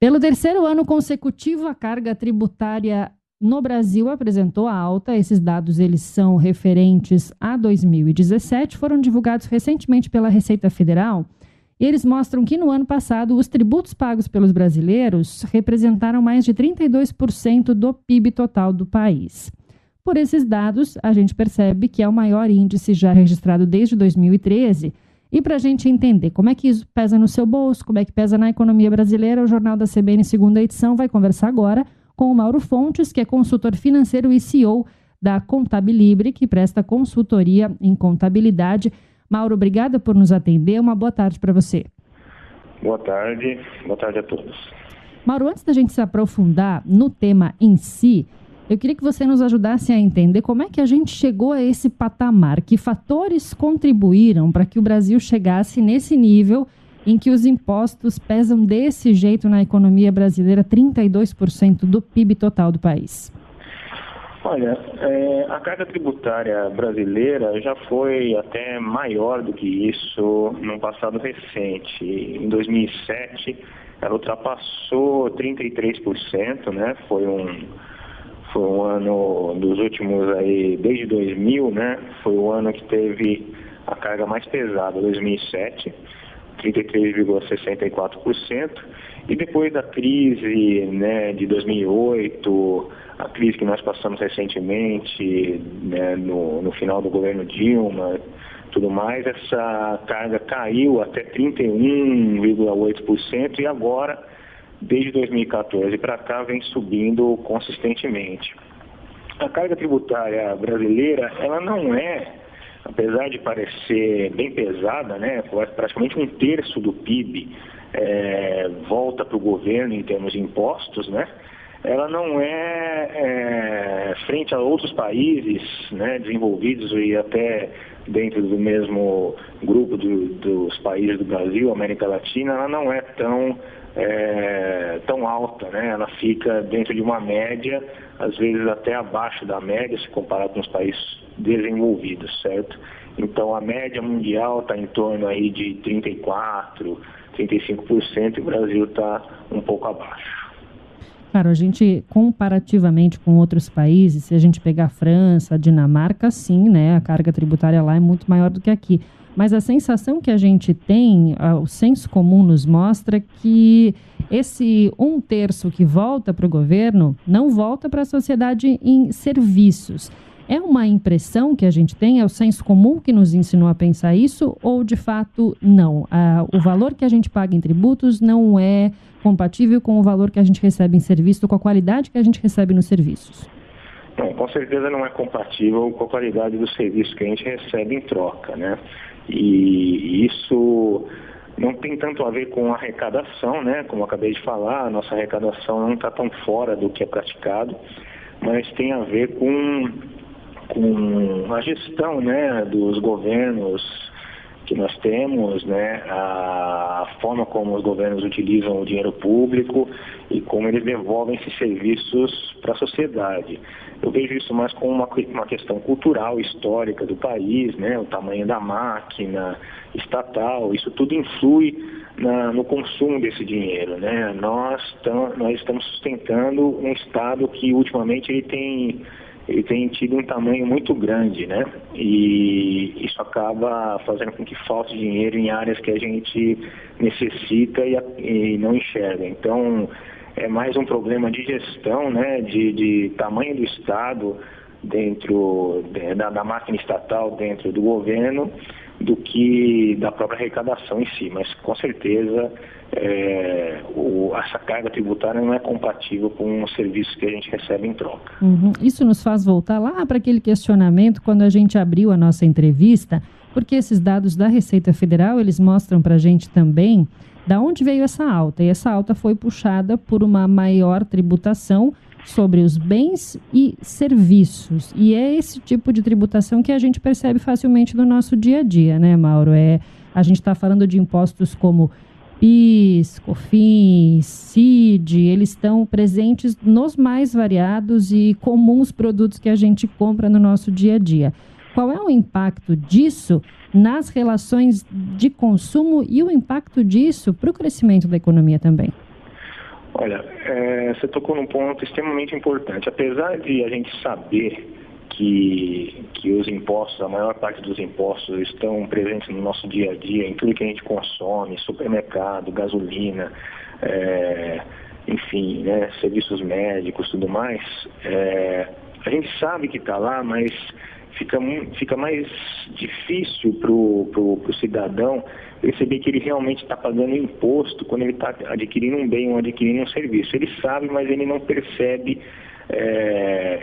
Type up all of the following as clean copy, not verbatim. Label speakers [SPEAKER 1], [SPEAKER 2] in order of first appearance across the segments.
[SPEAKER 1] Pelo terceiro ano consecutivo, a carga tributária no Brasil apresentou alta. Esses dados eles são referentes a 2017, foram divulgados recentemente pela Receita Federal. E eles mostram que no ano passado os tributos pagos pelos brasileiros representaram mais de 32% do PIB total do país. Por esses dados, a gente percebe que é o maior índice já registrado desde 2013. E para a gente entender como é que isso pesa no seu bolso, como é que pesa na economia brasileira, o Jornal da CBN, segunda edição, vai conversar agora com o Mauro Fontes, que é consultor financeiro e CEO da Contabilibre, que presta consultoria em contabilidade. Mauro, obrigada por nos atender. Uma boa tarde para você.
[SPEAKER 2] Boa tarde a todos.
[SPEAKER 1] Mauro, antes da gente se aprofundar no tema em si, eu queria que você nos ajudasse a entender como é que a gente chegou a esse patamar, que fatores contribuíram para que o Brasil chegasse nesse nível em que os impostos pesam desse jeito na economia brasileira, 32% do PIB total do país.
[SPEAKER 2] Olha, a carga tributária brasileira já foi até maior do que isso no passado recente. Em 2007, ela ultrapassou 33%, né? Foi um ano dos últimos aí, desde 2000, né? Foi o ano que teve a carga mais pesada, 2007, 33,64%. E depois da crise, né, de 2008, a crise que nós passamos recentemente, né, no final do governo Dilma, tudo mais, essa carga caiu até 31,8% e agora, desde 2014 para cá, vem subindo consistentemente. A carga tributária brasileira, ela não é, apesar de parecer bem pesada, né, praticamente um terço do PIB volta para o governo em termos de impostos, né? Ela não é frente a outros países, né, desenvolvidos e até dentro do mesmo grupo dos países do Brasil, América Latina, ela não é tão alta, né? Ela fica dentro de uma média, às vezes até abaixo da média, se comparado com os países desenvolvidos, certo? Então a média mundial está em torno aí de 34%, 35%, e o Brasil está um pouco abaixo.
[SPEAKER 1] Claro, a gente, comparativamente com outros países, se a gente pegar a França, a Dinamarca, sim, né, a carga tributária lá é muito maior do que aqui. Mas a sensação que a gente tem, o senso comum nos mostra que esse 1/3 que volta para o governo não volta para a sociedade em serviços. É uma impressão que a gente tem, é o senso comum que nos ensinou a pensar isso, ou de fato não? O valor que a gente paga em tributos não é compatível com o valor que a gente recebe em serviço, com a qualidade que a gente recebe nos serviços?
[SPEAKER 2] Não, com certeza não é compatível com a qualidade do serviço que a gente recebe em troca, né? E isso não tem tanto a ver com a arrecadação, né? Como eu acabei de falar, a nossa arrecadação não está tão fora do que é praticado, mas tem a ver com a gestão, né, dos governos que nós temos, né, a forma como os governos utilizam o dinheiro público e como eles devolvem esses serviços para a sociedade. Eu vejo isso mais como uma questão cultural, histórica do país, né, o tamanho da máquina estatal, isso tudo influi no consumo desse dinheiro, né? Nós estamos sustentando um Estado que ultimamente ele tem tido um tamanho muito grande, né? E isso acaba fazendo com que falte dinheiro em áreas que a gente necessita e não enxerga. Então, é mais um problema de gestão, né? De tamanho do Estado dentro da máquina estatal, dentro do governo, do que da própria arrecadação em si. Mas, com certeza, essa carga tributária não é compatível com os serviços que a gente recebe em troca.
[SPEAKER 1] Isso nos faz voltar lá para aquele questionamento quando a gente abriu a nossa entrevista, porque esses dados da Receita Federal, eles mostram para a gente também da onde veio essa alta. E essa alta foi puxada por uma maior tributação sobre os bens e serviços. E é esse tipo de tributação que a gente percebe facilmente no nosso dia a dia, né, Mauro? A gente está falando de impostos como PIS, COFINS, CID, eles estão presentes nos mais variados e comuns produtos que a gente compra no nosso dia a dia. Qual é o impacto disso nas relações de consumo e o impacto disso para o crescimento da economia também?
[SPEAKER 2] Olha, você tocou num ponto extremamente importante. Apesar de a gente saber que os impostos, a maior parte dos impostos estão presentes no nosso dia a dia, em tudo que a gente consome, supermercado, gasolina, enfim, né, serviços médicos, tudo mais, a gente sabe que está lá, mas fica mais difícil para o cidadão perceber que ele realmente está pagando imposto quando ele está adquirindo um bem ou adquirindo um serviço. Ele sabe, mas ele não percebe,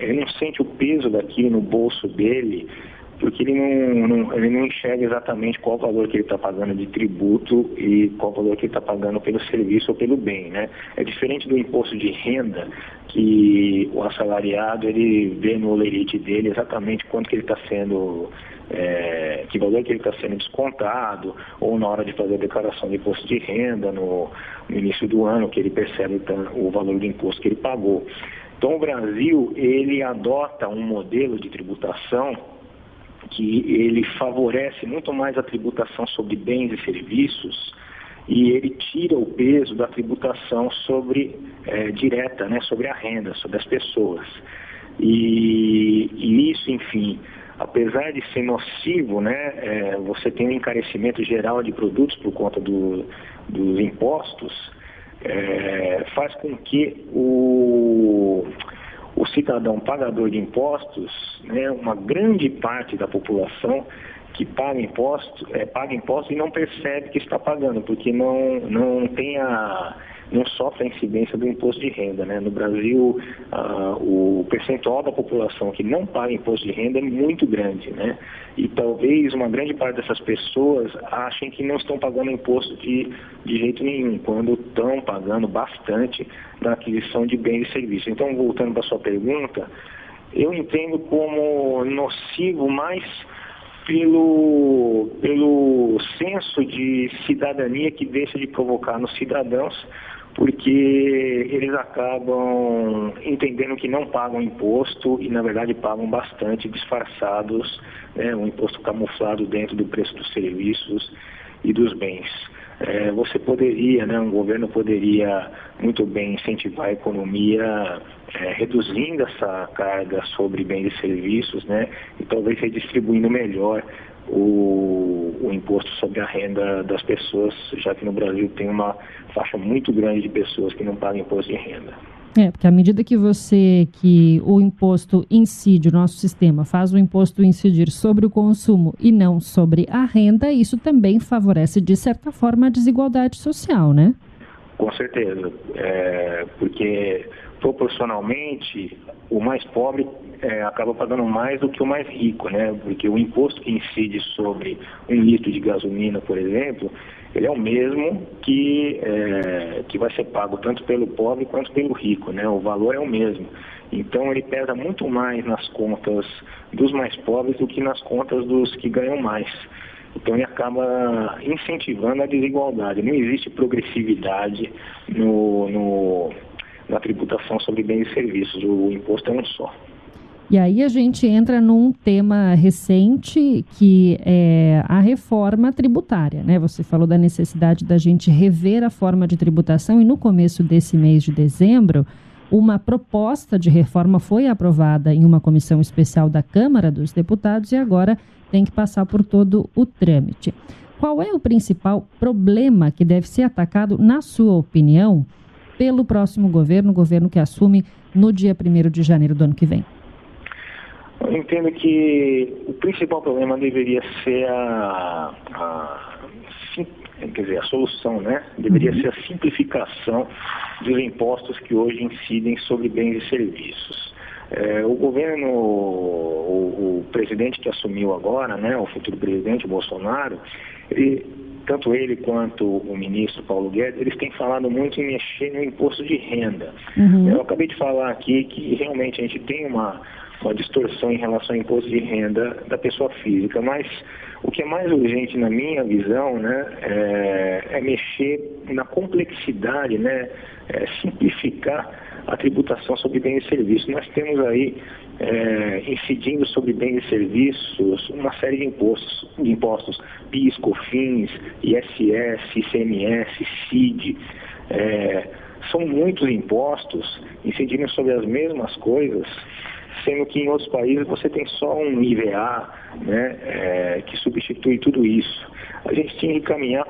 [SPEAKER 2] ele não sente o peso daquilo no bolso dele, porque ele não enxerga exatamente qual o valor que ele está pagando de tributo e qual o valor que ele está pagando pelo serviço ou pelo bem, né? É diferente do imposto de renda, que o assalariado ele vê no olerite dele exatamente quanto que ele está sendo, que valor que ele está sendo descontado, ou na hora de fazer a declaração de imposto de renda no início do ano, que ele percebe o valor do imposto que ele pagou. Então o Brasil, ele adota um modelo de tributação que ele favorece muito mais a tributação sobre bens e serviços, e ele tira o peso da tributação direta, né, sobre a renda, sobre as pessoas. E isso, enfim, apesar de ser nocivo, né, você tem um encarecimento geral de produtos por conta dos impostos, faz com que o cidadão pagador de impostos, né, uma grande parte da população que paga impostos e não percebe que está pagando, porque não sofre a incidência do imposto de renda, né? No Brasil, o percentual da população que não paga imposto de renda é muito grande, né? E talvez uma grande parte dessas pessoas achem que não estão pagando imposto de jeito nenhum, quando estão pagando bastante na aquisição de bens e serviços. Então, voltando para a sua pergunta, eu entendo como nocivo mais pelo senso de cidadania que deixa de provocar nos cidadãos, porque eles acabam entendendo que não pagam imposto e, na verdade, pagam bastante disfarçados, né, um imposto camuflado dentro do preço dos serviços e dos bens. Você poderia, né, um governo poderia muito bem incentivar a economia reduzindo essa carga sobre bens e serviços, né, e talvez redistribuindo melhor o imposto sobre a renda das pessoas, já que no Brasil tem uma faixa muito grande de pessoas que não pagam imposto de renda.
[SPEAKER 1] Porque à medida que o imposto incide, o nosso sistema faz o imposto incidir sobre o consumo e não sobre a renda, isso também favorece, de certa forma, a desigualdade social, né?
[SPEAKER 2] Com certeza, porque proporcionalmente o mais pobre acaba pagando mais do que o mais rico, né? Porque o imposto que incide sobre 1 litro de gasolina, por exemplo, ele é o mesmo que vai ser pago tanto pelo pobre quanto pelo rico, né? O valor é o mesmo. Então ele pesa muito mais nas contas dos mais pobres do que nas contas dos que ganham mais. Então ele acaba incentivando a desigualdade. Não existe progressividade na tributação sobre bens e serviços. O imposto é um só.
[SPEAKER 1] E aí a gente entra num tema recente que é a reforma tributária, né? Você falou da necessidade da gente rever a forma de tributação e no começo desse mês de dezembro, uma proposta de reforma foi aprovada em uma comissão especial da Câmara dos Deputados e agora tem que passar por todo o trâmite. Qual é o principal problema que deve ser atacado, na sua opinião, pelo próximo governo, o governo que assume no dia 1º de janeiro do ano que vem?
[SPEAKER 2] Eu entendo que o principal problema deveria ser a solução, né? Deveria ser a simplificação dos impostos que hoje incidem sobre bens e serviços. O governo, o presidente que assumiu agora, né, o futuro presidente Bolsonaro, tanto ele quanto o ministro Paulo Guedes, eles têm falado muito em mexer no imposto de renda. Eu acabei de falar aqui que realmente a gente tem uma distorção em relação ao imposto de renda da pessoa física, mas o que é mais urgente na minha visão, né, é mexer na complexidade, né, simplificar a tributação sobre bens e serviços. Nós temos aí, incidindo sobre bens e serviços, uma série de impostos, PIS, COFINS, ISS, ICMS, CID, são muitos impostos incidindo sobre as mesmas coisas, sendo que em outros países você tem só um IVA, né, que substitui tudo isso. A gente tinha que caminhar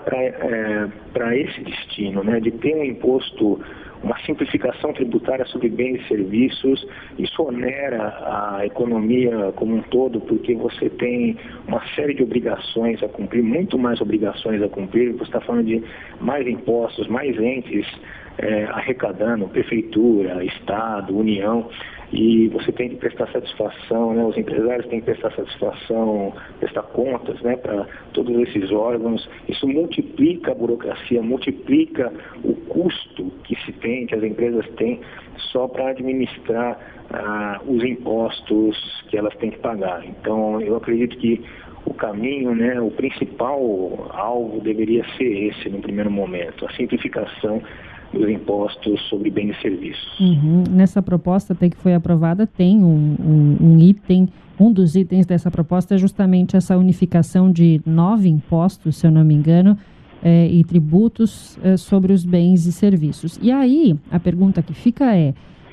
[SPEAKER 2] para esse destino, né, de ter um imposto, uma simplificação tributária sobre bens e serviços. Isso onera a economia como um todo, porque você tem uma série de obrigações a cumprir, muito mais obrigações a cumprir. Você está falando de mais impostos, mais entes arrecadando, prefeitura, Estado, União, e você tem que prestar satisfação, né? Os empresários têm que prestar satisfação, prestar contas, né, para todos esses órgãos. Isso multiplica a burocracia, multiplica o custo que se tem, que as empresas têm, só para administrar os impostos que elas têm que pagar. Então, eu acredito que o caminho, né, o principal alvo deveria ser esse no primeiro momento, a simplificação dos impostos sobre bens e serviços.
[SPEAKER 1] Nessa proposta até que foi aprovada tem um item, um dos itens dessa proposta é justamente essa unificação de 9 impostos, se eu não me engano, e tributos sobre os bens e serviços. E aí, a pergunta que fica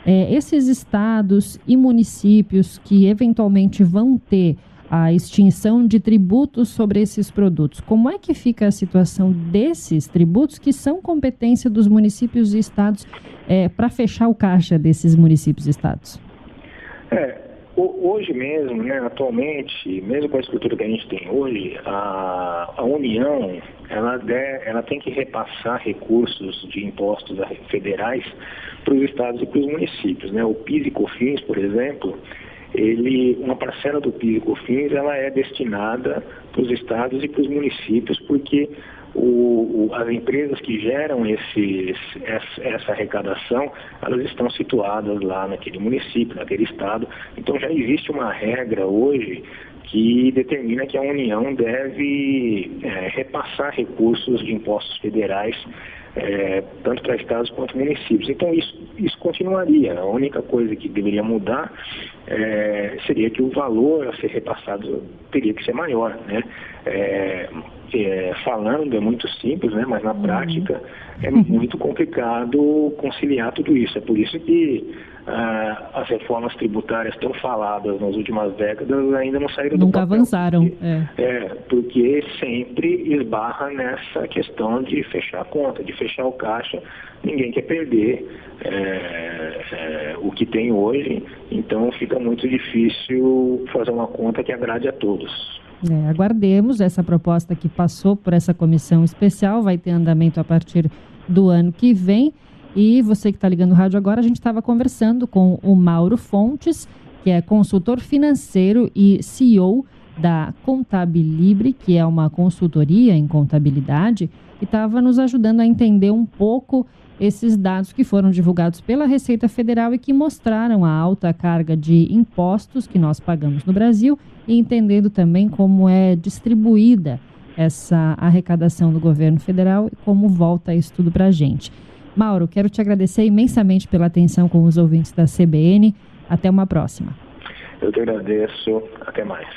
[SPEAKER 1] esses estados e municípios que eventualmente vão ter a extinção de tributos sobre esses produtos. Como é que fica a situação desses tributos que são competência dos municípios e estados para fechar o caixa desses municípios e estados?
[SPEAKER 2] Hoje mesmo, né, atualmente, mesmo com a estrutura que a gente tem hoje, a União ela tem que repassar recursos de impostos federais para os estados e para os municípios, né? O PIS e COFINS, por exemplo, uma parcela do PIS e COFINS ela é destinada para os estados e para os municípios, porque as empresas que geram essa arrecadação, elas estão situadas lá naquele município, naquele estado. Então já existe uma regra hoje que determina que a União deve repassar recursos de impostos federais tanto para estados quanto municípios. Então isso continuaria. A única coisa que deveria mudar seria que o valor a ser repassado teria que ser maior, né? Falando é muito simples, né? Mas na prática é muito complicado conciliar tudo isso. É por isso que as reformas tributárias tão faladas nas últimas décadas ainda não saíram do papel.
[SPEAKER 1] Nunca avançaram.
[SPEAKER 2] Porque sempre esbarra nessa questão de fechar a conta, de fechar o caixa. Ninguém quer perder o que tem hoje, então fica muito difícil fazer uma conta que agrade a todos.
[SPEAKER 1] Aguardemos essa proposta que passou por essa comissão especial, vai ter andamento a partir do ano que vem. E você que está ligando o rádio agora, a gente estava conversando com o Mauro Fontes, que é consultor financeiro e CEO da Contabilibre, que é uma consultoria em contabilidade, e estava nos ajudando a entender um pouco esses dados que foram divulgados pela Receita Federal e que mostraram a alta carga de impostos que nós pagamos no Brasil e entendendo também como é distribuída essa arrecadação do governo federal e como volta isso tudo para a gente. Mauro, quero te agradecer imensamente pela atenção com os ouvintes da CBN. Até uma próxima.
[SPEAKER 2] Eu te agradeço. Até mais.